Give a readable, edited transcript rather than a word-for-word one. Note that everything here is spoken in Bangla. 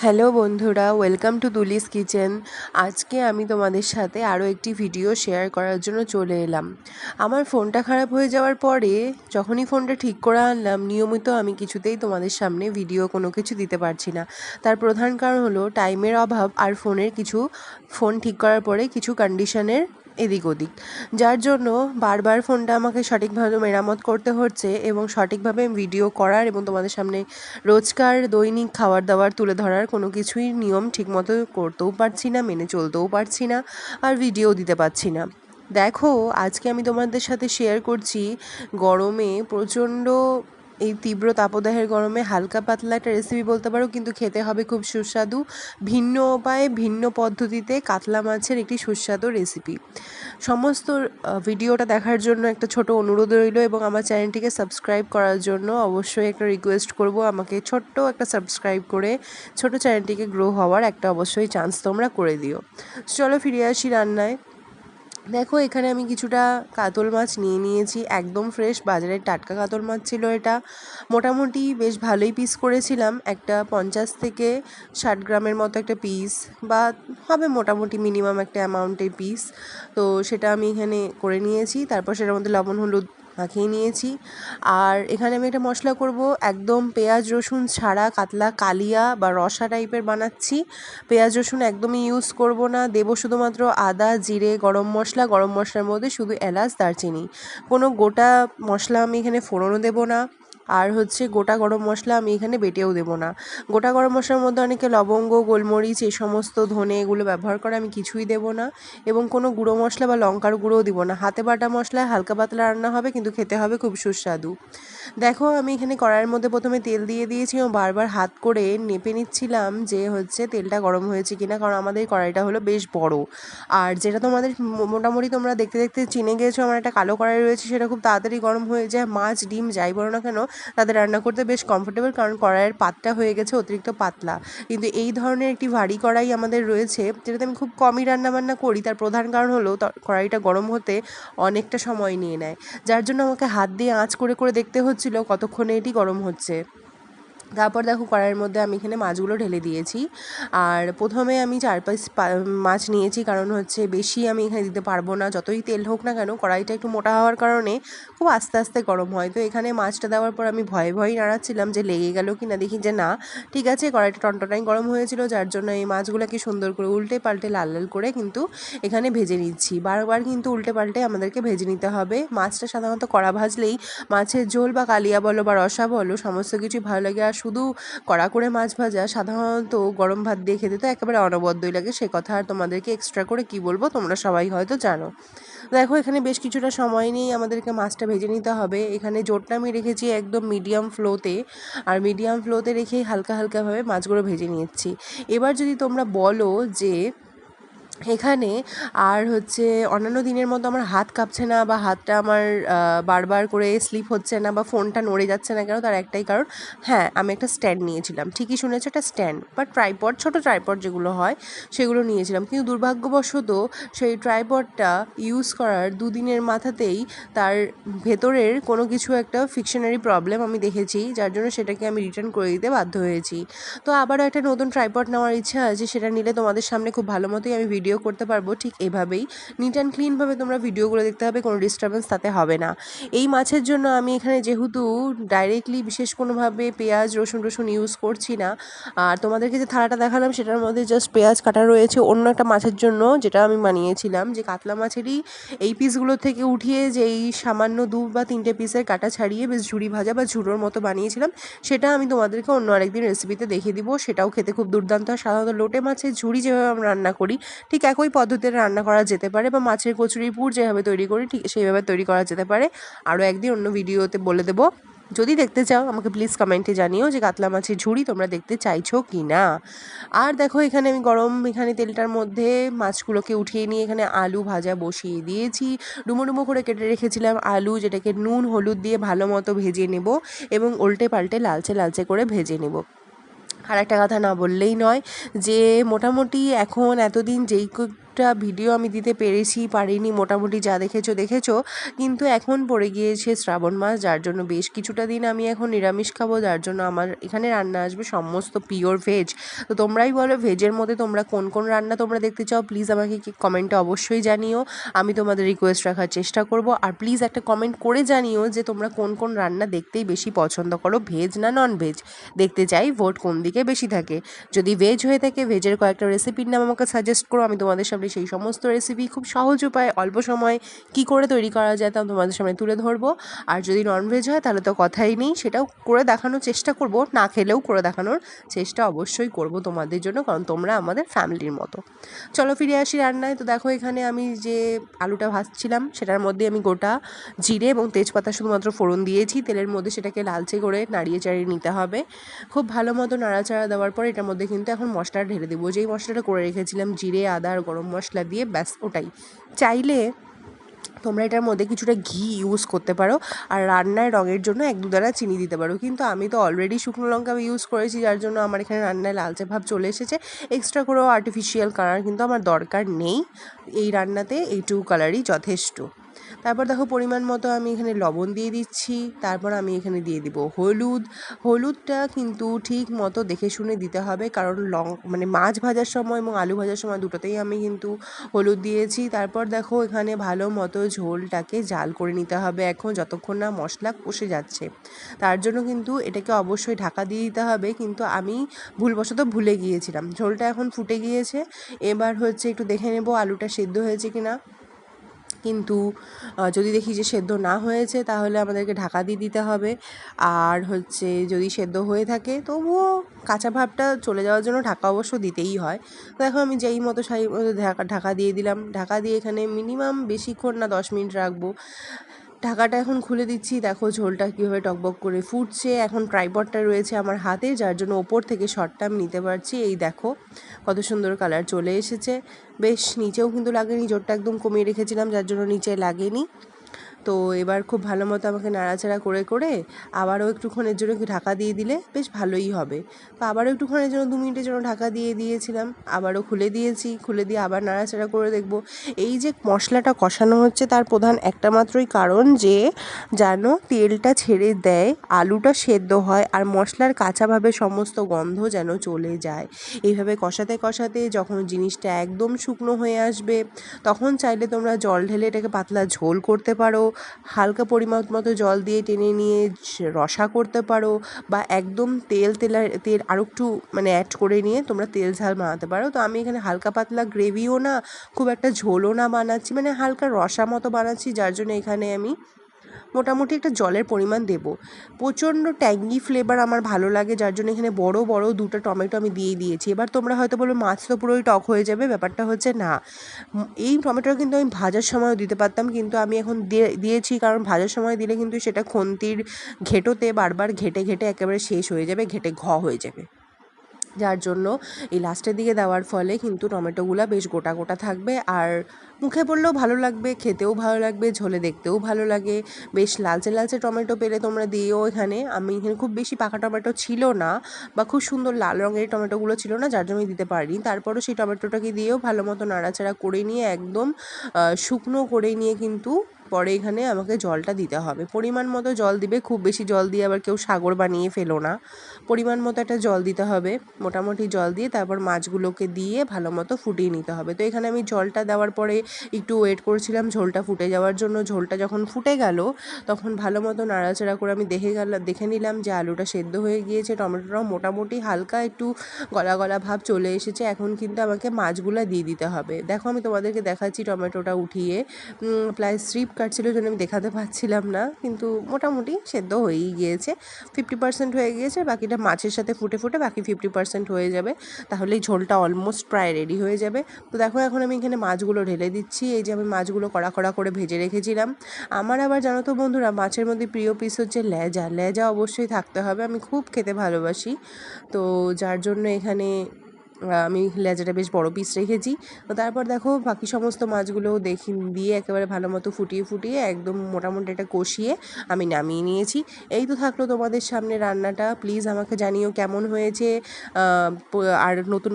হ্যালো বন্ধুরা, ওয়েলকাম টু তুলিস কিচেন। আজকে আমি তোমাদের সাথে আরও একটি ভিডিও শেয়ার করার জন্য চলে এলাম। আমার ফোনটা খারাপ হয়ে যাওয়ার পরে যখনই ফোনটা ঠিক করে আনলাম, নিয়মিত আমি কিছুতেই তোমাদের সামনে ভিডিও কোনো কিছু দিতে পারছি না। তার প্রধান কারণ হলো টাইমের অভাব আর ফোন ঠিক করার পরে কিছু কন্ডিশনের এদিক ওদিক, যার জন্য বারবার ফোনটা আমাকে সঠিকভাবে মেরামত করতে হচ্ছে এবং সঠিকভাবে ভিডিও করার এবং তোমাদের সামনে রোজকার দৈনিক খাবার দাবার তুলে ধরার কোনো কিছুই নিয়ম ঠিকমতো করতেও পারছি না, মেনে চলতেও পারছি না, আর ভিডিও দিতে পারছি না। দেখো, আজকে আমি তোমাদের সাথে শেয়ার করছি গরমে প্রচণ্ড এই তীব্র তাপদাহের গরমে হালকা পাতলা একটা রেসিপি বলতে পারো, কিন্তু খেতে হবে খুব সুস্বাদু, ভিন্ন উপায়ে ভিন্ন পদ্ধতিতে কাতলা মাছের একটি সুস্বাদু রেসিপি। সমস্ত ভিডিওটা দেখার জন্য একটা ছোট অনুরোধ রইল এবং আমার চ্যানেলটিকে সাবস্ক্রাইব করার জন্য অবশ্যই একটা রিকোয়েস্ট করব, আমাকে ছোট্ট একটা সাবস্ক্রাইব করে ছোট চ্যানেলটিকে গ্রো হওয়ার একটা অবশ্যই চান্স তোমরা করে দিও। চলো ফিরে আসি রান্নায়। দেখো, এখানে আমি কিছুটা কাতল মাছ নিয়ে নিয়েছি, একদম ফ্রেশ বাজারের টাটকা কাতল মাছ ছিল এটা। মোটামুটি বেশ ভালোই পিস করেছিলাম, একটা 50 থেকে 60 গ্রামের মতো একটা পিস, বা হবে মোটামুটি মিনিমাম একটা অ্যামাউন্টের পিস। তো সেটা আমি এখানে করে নিয়েছি, তারপর সেটার মধ্যে লবণ হলুদ মাখিয়ে নিয়েছি। আর এখানে আমি একটা মশলা করব, একদম পেঁয়াজ রসুন ছাড়া কাতলা কালিয়া বা রসা টাইপের বানাচ্ছি। পেঁয়াজ রসুন একদমই ইউজ করব না, দেবো শুধুমাত্র আদা জিরে গরম মশলা, গরম মশলার মধ্যে শুধু এলাচ দারচিনি, কোনো গোটা মশলা আমি এখানে ফোড়নও দেবো না। আর হচ্ছে গোটা গরম মশলা আমি এখানে বেটেও দেবো না। গোটা গরম মশলার মধ্যে অনেকে লবঙ্গ গোলমরিচ এই সমস্ত ধনে এগুলো ব্যবহার করে, আমি কিছুই দেবো না। এবং কোনো গুঁড়ো মশলা বা লঙ্কার গুঁড়োও দিব না, হাতে বাটা মশলায় হালকা পাতলা রান্না হবে, কিন্তু খেতে হবে খুব সুস্বাদু। দেখো, আমি এখানে কড়াইয়ের মধ্যে প্রথমে তেল দিয়ে দিয়েছি এবং বারবার হাত করে নেপে নিচ্ছিলাম যে হচ্ছে তেলটা গরম হয়েছে কিনা, কারণ আমাদের কড়াইটা হলো বেশ বড়। আর যেটা তোমাদের মোটামুটি তোমরা দেখতে দেখতে চিনে গিয়েছো, আমার একটা কালো কড়াই রয়েছে, সেটা খুব তাড়াতাড়ি গরম হয়ে যায়। মাছ ডিম যাই বলো না কেন, তাদের রান্না করতে বেশ কমফোর্টেবল, কারণ কড়াইয়ের পাতটা হয়ে গেছে অতিরিক্ত পাতলা। কিন্তু এই ধরনের একটি ভারী কড়াই আমাদের রয়েছে, যেটাতে আমি খুব কমই রান্নাবান্না করি। তার প্রধান কারণ হলো কড়াইটা গরম হতে অনেকটা সময় নিয়ে নেয়, যার জন্য আমাকে হাত দিয়ে আঁচ করে করে দেখতে হচ্ছিল কতক্ষণে এটি গরম হচ্ছে। তারপর দেখো, কড়াইয়ের মধ্যে আমি এখানে মাছগুলো ঢেলে দিয়েছি। আর প্রথমে আমি 4 পিস মাছ নিয়েছি, কারণ হচ্ছে বেশি আমি এখানে দিতে পারবো না, যতই তেল হোক না কেন কড়াইটা একটু মোটা হওয়ার কারণে খুব আস্তে আস্তে গরম হয়। তো এখানে মাছটা দেওয়ার পর আমি ভয়ে ভয়েই নাড়াচ্ছিলাম যে লেগে গেল কি না, দেখি যে না, ঠিক আছে, কড়াইটা টনটনাই গরম হয়েছিল, যার জন্য এই মাছগুলোকে সুন্দর করে উল্টে পাল্টে লাল লাল করে কিন্তু এখানে ভেজে নিচ্ছি। বারবার কিন্তু উল্টে পাল্টে আমাদেরকে ভেজে নিতে হবে। মাছটা সাধারণত কড়া ভাজলেই মাছের ঝোল বা কালিয়া বলো বা রসা বলো সমস্ত কিছুই ভালো লাগে। আর শুধু কড়া করে মাছ ভাজা সাধারণত গরম ভাত দিয়ে খেতে তো একেবারে অনবদ্যই লাগে, সে কথা আর তোমাদেরকে এক্সট্রা করে কি বলবো, তোমরা সবাই হয়তো জানো। দেখো, এখানে বেশ কিছুটা সময় নিয়েই আমাদেরকে মাছটা ভেজে নিতে হবে। এখানে জোরটা আমি রেখেছি একদম মিডিয়াম ফ্লোতে, আর মিডিয়াম ফ্লোতে রেখেই হালকা হালকাভাবে মাছগুলো ভেজে নিচ্ছি। এবার যদি তোমরা বলো যে এখানে আর হচ্ছে অন্যান্য দিনের মতো আমার হাত কাঁপছে না বা হাতটা আমার বারবার করে স্লিপ হচ্ছে না বা ফোনটা নড়ে যাচ্ছে না কেন, তার একটাই কারণ, হ্যাঁ, আমি একটা স্ট্যান্ড নিয়েছিলাম, ঠিকই শুনেছো, একটা স্ট্যান্ড বা ট্রাইপড, ছোটো ট্রাইপড যেগুলো হয় সেগুলো নিয়েছিলাম। কিন্তু দুর্ভাগ্যবশত সেই ট্রাইপডটা ইউজ করার 2 দিনের মাথাতেই তার ভেতরের কোনো কিছু একটা ফিকশনারি প্রবলেম আমি দেখেছি, যার জন্য সেটাকে আমি রিটার্ন করে দিতে বাধ্য হয়েছি। তো আবারও একটা নতুন ট্রাইপড নেওয়ার ইচ্ছা আছে, সেটা নিলে তোমাদের সামনে খুব ভালো মতোই আমি ভিডিও করতে পারবো, ঠিক এভাবেই নিট অ্যান্ড ক্লিনভাবে তোমরা ভিডিওগুলো দেখতে হবে, কোনো ডিস্টারবেন্স তাতে হবে না। এই মাছের জন্য আমি এখানে যেহেতু ডাইরেক্টলি বিশেষ কোনোভাবে পেঁয়াজ রসুন ইউজ করছি না, আর তোমাদেরকে যে থালাটা দেখালাম সেটার মধ্যে জাস্ট পেঁয়াজ কাটা রয়েছে অন্য একটা মাছের জন্য, যেটা আমি বানিয়েছিলাম, যে কাতলা মাছেরই এই পিসগুলো থেকে উঠিয়ে যে এই সামান্য 2 বা 3টে পিসের কাটা ছাড়িয়ে বেশ ঝুড়ি ভাজা বা ঝুড়োর মতো বানিয়েছিলাম। সেটা আমি তোমাদেরকে অন্য আরেকদিন রেসিপিতে দেখিয়ে দিব, সেটাও খেতে খুব দুর্দান্ত হয়। সাধারণত লোটে মাছের ঝুড়ি যেভাবে আমরা রান্না করি ঠিক একই পদ্ধতিতে রান্না করা যেতে পারে, বা মাছের কচুরির পুর যেভাবে তৈরি করি ঠিক সেইভাবে তৈরি করা যেতে পারে। আরও একদিন অন্য ভিডিওতে বলে দেবো। যদি দেখতে চাও আমাকে প্লিজ কমেন্টে জানিও যে কাতলা মাছের ঝুড়ি তোমরা দেখতে চাইছো কি না। আর দেখো, এখানে আমি এখানে তেলটার মধ্যে মাছগুলোকে উঠিয়ে নিয়ে এখানে আলু ভাজা বসিয়ে দিয়েছি। ডুমো ডুমো করে কেটে রেখেছিলাম আলু, যেটাকে নুন হলুদ দিয়ে ভালো মতো ভেজে নেব এবং উল্টে পাল্টে লালচে লালচে করে ভেজে নেব। আর একটা কথা না বললেই নয়, যে মোটামুটি এখন এতদিন যেই সবটা ভিডিও আমি দিতে পেরেছি পারিনি, মোটামুটি যা দেখেছো, কিন্তু এখন পড়ে গিয়েছে শ্রাবণ মাস, যার জন্য বেশ কিছুটা দিন আমি এখন নিরামিষ খাবো, যার জন্য আমার এখানে রান্না আসবে সমস্ত পিওর ভেজ। তো তোমরাই বলো ভেজের মধ্যে তোমরা কোন কোন রান্না তোমরা দেখতে চাও, প্লিজ আমাকে কমেন্টে অবশ্যই জানিও, আমি তোমাদের রিকোয়েস্ট রাখার চেষ্টা করব। আর প্লিজ একটা কমেন্ট করে জানিও যে তোমরা কোন কোন রান্না দেখতেই বেশি পছন্দ করো, ভেজ না নন ভেজ, দেখতে চাই ভোট কোন দিকে বেশি থাকে। যদি ভেজ হয়ে থাকে ভেজের কয়েকটা রেসিপির নাম আমাকে সাজেস্ট করো, আমি তোমাদের সামনে সেই সমস্ত রেসিপি খুব সহজ উপায় অল্প সময় কী করে তৈরি করা যায় তা তোমাদের সামনে তুলে ধরবো। আর যদি ননভেজ হয় তাহলে তো কথাই নেই, সেটাও করে দেখানোর চেষ্টা করব, না খেলেও করে দেখানোর চেষ্টা অবশ্যই করব তোমাদের জন্য, কারণ তোমরা আমাদের ফ্যামিলির মতো। চলো ফিরে আসি রান্নায়। তো দেখো এখানে আমি যে আলুটা ভাজছিলাম সেটার মধ্যে আমি গোটা জিরে এবং তেজপাতা শুধুমাত্র ফোড়ন দিয়েছি, তেলের মধ্যে সেটাকে লালচে করে নাড়িয়ে চাড়িয়ে নিতে হবে। খুব ভালো মতো নাড়াচাড়া দেওয়ার পর এটার মধ্যে কিন্তু এখন মশলাটা ঢেলে দেবো, যেই মশলাটা করে রেখেছিলাম জিরে আদা আর গরম মশলা দিয়ে, ব্যাস ওটাই। চাইলে তোমরা এটার মধ্যে কিছুটা ঘি ইউজ করতে পারো, আর রান্নায় রঙের জন্য 1-2 দানা চিনি দিতে পারো, কিন্তু আমি তো অলরেডি শুকনো লঙ্কা ইউজ করেছি, যার জন্য আমার এখানে রান্নায় লালচে ভাব চলে এসেছে। এক্সট্রা করেও আর্টিফিশিয়াল কালার কিন্তু আমার দরকার নেই, এই রান্নাতে এইটুকু কালারই যথেষ্ট। তারপর দেখো পরিমাণ মতো আমি এখানে লবণ দিয়ে দিচ্ছি, তারপর আমি এখানে দিয়ে দিব হলুদটা কিন্তু ঠিক মতো দেখে শুনে দিতে হবে, কারণ মানে মাছ ভাজার সময় এবং আলু ভাজার সময় দুটোতেই আমি কিন্তু হলুদ দিয়েছি। তারপর দেখো এখানে ভালো মতো ঝোলটাকে জাল করে নিতে হবে এখন, যতক্ষণ না মশলা কষে যাচ্ছে, তার জন্য কিন্তু এটাকে অবশ্যই ঢাকা দিয়ে দিতে হবে, কিন্তু আমি ভুলবশত ভুলে গিয়েছিলাম। ঝোলটা এখন ফুটে গিয়েছে, এবার হচ্ছে একটু দেখে নেব আলুটা সেদ্ধ হয়েছে কিনা, কিন্তু যদি দেখি যে সেদ্ধ না হয়েছে তাহলে আমাদেরকে ঢাকা দিয়ে দিতে হবে। আর হচ্ছে যদি সেদ্ধ হয়ে থাকে তবুও কাঁচা ভাবটা চলে যাওয়ার জন্য ঢাকা অবশ্য দিতেই হয়। তো দেখো আমি যেই মতো সেই মতো ঢাকা দিয়ে দিলাম, ঢাকা দিয়ে এখানে মিনিমাম বেশিক্ষণ না 10 মিনিট রাখবো। ঢাকাটা এখন খুলে দিচ্ছি, দেখো ঝোলটা কীভাবে টকবক করে ফুটছে। এখন ট্রাইপডটা রয়েছে আমার হাতে, যার জন্য ওপর থেকে শটটা আমি নিতে পারছি। এই দেখো কত সুন্দর কালার চলে এসেছে, বেশ নিচেও কিন্তু লাগেনি, জোরটা একদম কমিয়ে রেখেছিলাম যার জন্য নিচে লাগেনি। তো এবার খুব ভালো মতো আমাকে নাড়াচাড়া করে করে আবারও একটুক্ষণের জন্য ঢাকা দিয়ে দিলে বেশ ভালোই হবে। তো আবারও একটুক্ষণের জন্য 2 মিনিটের জন্য ঢাকা দিয়ে দিয়েছিলাম, আবারও খুলে দিয়েছি, খুলে দিয়ে আবার নাড়াচাড়া করে দেখব। এই যে মশলাটা কষানো হচ্ছে তার প্রধান একটা মাত্রই কারণ যে যেন তেলটা ছেড়ে দেয়, আলুটা সেদ্ধ হয়, আর মশলার কাঁচাভাবে সমস্ত গন্ধ যেন চলে যায়। এইভাবে কষাতে কষাতে যখন জিনিসটা একদম শুকনো হয়ে আসবে তখন চাইলে তোমরা জল ঢেলে এটাকে পাতলা ঝোল করতে পারো, হালকা পরিমাণ মতো জল দিয়ে টেনে নিয়ে রসা করতে পারো, বা একদম তেল আরও একটু মানে অ্যাড করে নিয়ে তোমরা তেল ঝাল বানাতে পারো। তো আমি এখানে হালকা পাতলা গ্রেভিও না খুব একটা ঝোলও না বানাচ্ছি, মানে হালকা রসা মতো বানাচ্ছি, যার জন্য এখানে আমি মোটামুটি একটা জলের পরিমাণ দেব। প্রচণ্ড ট্যাঙ্গি ফ্লেভার আমার ভালো লাগে, যার জন্য এখানে বড় বড় 2টা টমেটো আমি দিয়ে দিয়েছি। এবার তোমরা হয়তো বলবে মাছ তো পুরোই টক হয়ে যাবে, ব্যাপারটা হচ্ছে না, এই টমেটোটা কিন্তু আমি ভাজার সময়ও দিতে পারতাম, কিন্তু আমি এখন দিয়েছি, কারণ ভাজার সময় দিলে কিন্তু সেটা খুন্তির ঘেঁটোতে বারবার ঘেঁটে ঘেঁটে একেবারে শেষ হয়ে যাবে, ঘেঁটে হয়ে যাবে, যার জন্য এই লাস্টের দিকে দেওয়ার ফলে কিন্তু টমেটোগুলো বেশ গোটা গোটা থাকবে, আর মুখে পড়লেও ভালো লাগবে, খেতেও ভালো লাগবে, ঝোলে দেখতেও ভালো লাগে। বেশ লালচে লালচে টমেটো পেলে তোমরা দিও এখানে, আমি এখানে খুব বেশি পাকা টমেটো ছিল না, বা খুব সুন্দর লাল রঙের টমেটোগুলো ছিল না, যার জন্য দিতে পারিনি। তারপরও সেই টমেটোটাকে দিয়েও ভালো মতো নাড়াচাড়া করে নিয়ে একদম শুকনো করে নিয়ে কিন্তু পরে এখানে আমাকে জলটা দিতে হবে। পরিমাণ মতো জল দিবে, খুব বেশি জল দিয়ে আবার কেউ সাগর বানিয়ে ফেলো না, পরিমাণ মতো একটা জল দিতে হবে, মোটামুটি জল দিয়ে তারপর মাছগুলোকে দিয়ে ভালো মতো ফুটিয়ে নিতে হবে। তো এখানে আমি জলটা দেওয়ার পরে একটু ওয়েট করছিলাম ঝোলটা ফুটে যাওয়ার জন্য। ঝোলটা যখন ফুটে গেল তখন ভালো মতো নাড়াচাড়া করে আমি দেখে নিলাম যে আলুটা সেদ্ধ হয়ে গিয়েছে, টমেটোটাও মোটামুটি হালকা একটু গলা গলা ভাব চলে এসেছে। এখন কিন্তু আমাকে মাছগুলো দিয়ে দিতে হবে। দেখো আমি তোমাদেরকে দেখাচ্ছি, টমেটোটা উঠিয়ে প্রায় স্ট্রিপ কাটছিল জন্য আমি দেখাতে পারছিলাম না, কিন্তু মোটামুটি সেদ্ধ হয়েই গিয়েছে, 50% হয়ে গিয়েছে, বাকিটা মাছের সাথে ফুটে ফুটে বাকি 50% হয়ে যাবে, তাহলেই ঝোলটা অলমোস্ট প্রায় রেডি হয়ে যাবে। তো দেখো এখন আমি এখানে মাছগুলো ঢেলে দিচ্ছি, এই যে আমি মাছগুলো কড়া কড়া করে ভেজে রেখেছিলাম। আমার আবার জানো তো বন্ধুরা, মাছের মধ্যে প্রিয় পিস হচ্ছে লেজা অবশ্যই থাকতে হবে, আমি খুব খেতে ভালোবাসি, তো যার জন্য এখানে আমি লেজাটা বেশ বড় পিস রেখেছি। তো তারপর দেখো বাকি সমস্ত মাছগুলো দিয়ে একেবারে ভালো মতো ফুটিয়ে একদম মোটামুটি এটা কষিয়ে আমি নামিয়ে নিয়েছি। এই তো থাকলো তোমাদের সামনে রান্নাটা, প্লিজ আমাকে জানিও কেমন হয়েছে, আর নতুন